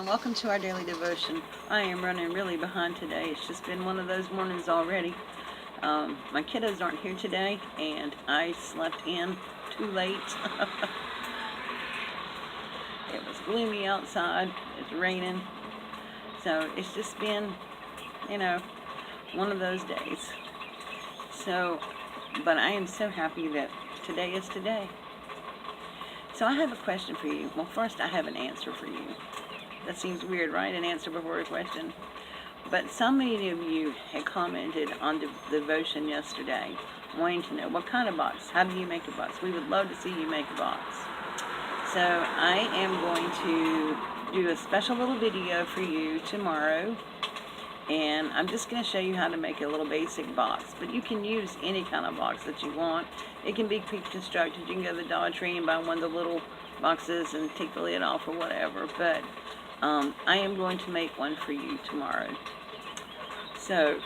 everyone. Welcome to our daily devotion. I am running really behind today. It's just been one of those mornings already. My kiddos aren't here today, and I slept in too late. It was gloomy outside. It's raining. So it's just been, one of those days. But I am so happy that today is today. So I have a question for you. Well, first I have an answer for you. That seems weird, right? An answer before a question. But so many of you had commented on the devotion yesterday, wanting to know what kind of box. How do you make a box? We would love to see you make a box. So I am going to do a special little video for you tomorrow. And I'm just going to show you how to make a little basic box. But you can use any kind of box that you want. It can be pre-constructed. You can go to the Dollar Tree and buy one of the little boxes and take the lid off or whatever. But I am going to make one for you tomorrow. So,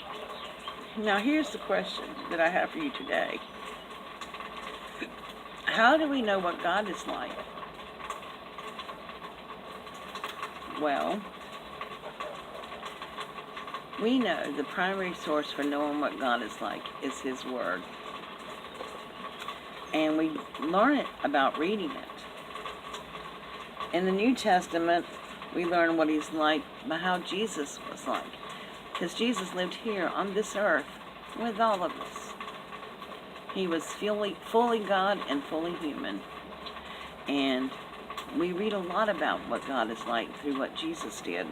now here's the question that I have for you today. How do we know what God is like? Well, we know the primary source for knowing what God is like is His Word. And we learn it about reading it. In the New Testament, we learn what He's like by how Jesus was like. Because Jesus lived here on this earth with all of us. He was fully God and fully human. And we read a lot about what God is like through what Jesus did.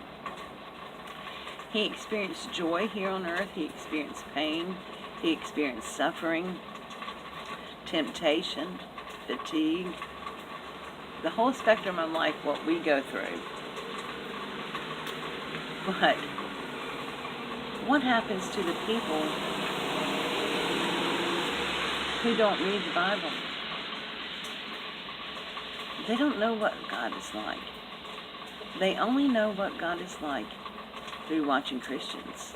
He experienced joy here on earth. He experienced pain. He experienced suffering, temptation, fatigue, the whole spectrum of life, what we go through. But what happens to the people who don't read the Bible? They don't know what God is like. They only know what God is like through watching Christians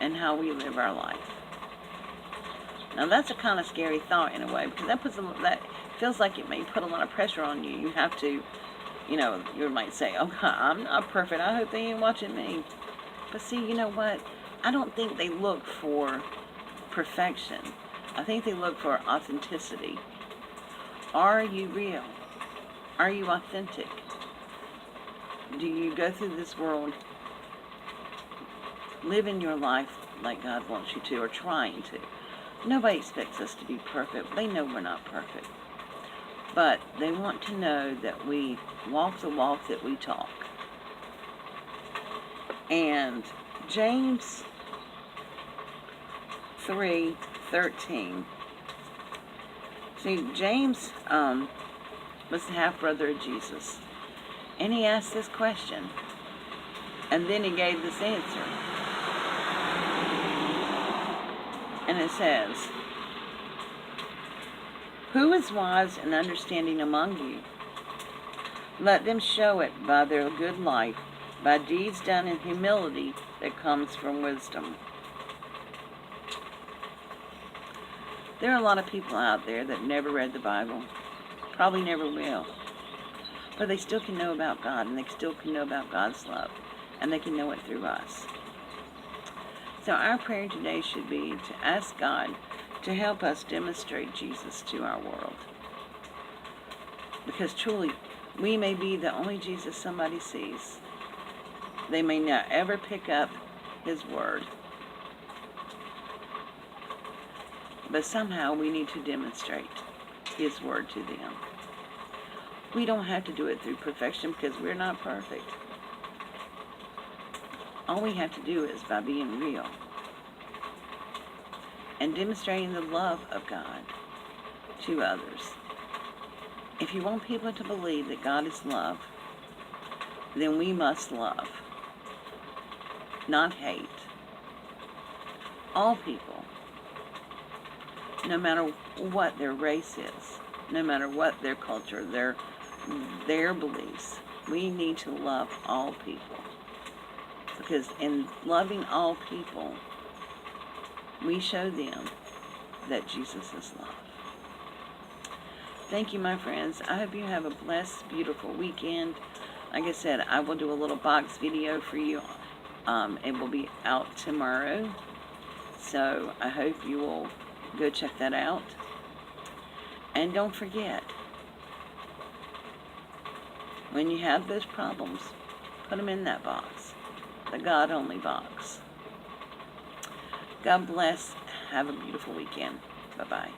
and how we live our life. Now that's a kind of scary thought in a way, because that feels like it may put a lot of pressure on you. You have to, you might say, "Oh God, I'm not perfect. I hope they ain't watching me." But see, you know what? I don't think they look for perfection. I think they look for authenticity. Are you real? Are you authentic? Do you go through this world living your life like God wants you to, or trying to? Nobody expects us to be perfect. They know we're not perfect. But they want to know that we walk the walk that we talk. And James 3:13. See, James was the half-brother of Jesus. And he asked this question. And then he gave this answer. And it says, "Who is wise and understanding among you? Let them show it by their good life, by deeds done in humility that comes from wisdom." There are a lot of people out there that never read the Bible, probably never will, but they still can know about God, and they still can know about God's love, and they can know it through us. So our prayer today should be to ask God to help us demonstrate Jesus to our world. Because truly, we may be the only Jesus somebody sees. They may not ever pick up His Word. But somehow we need to demonstrate His Word to them. We don't have to do it through perfection, because we're not perfect. All we have to do is by being real and demonstrating the love of God to others. If you want people to believe that God is love, then we must love, not hate. All people, no matter what their race is, no matter what their culture, their beliefs, we need to love all people. Because in loving all people, we show them that Jesus is love. Thank you, my friends. I hope you have a blessed, beautiful weekend. like I said, I will do a little box video for you. It will be out tomorrow. So I hope you will go check that out. And don't forget, when you have those problems, put them in that box, the God-only box. God bless. Have a beautiful weekend. Bye-bye.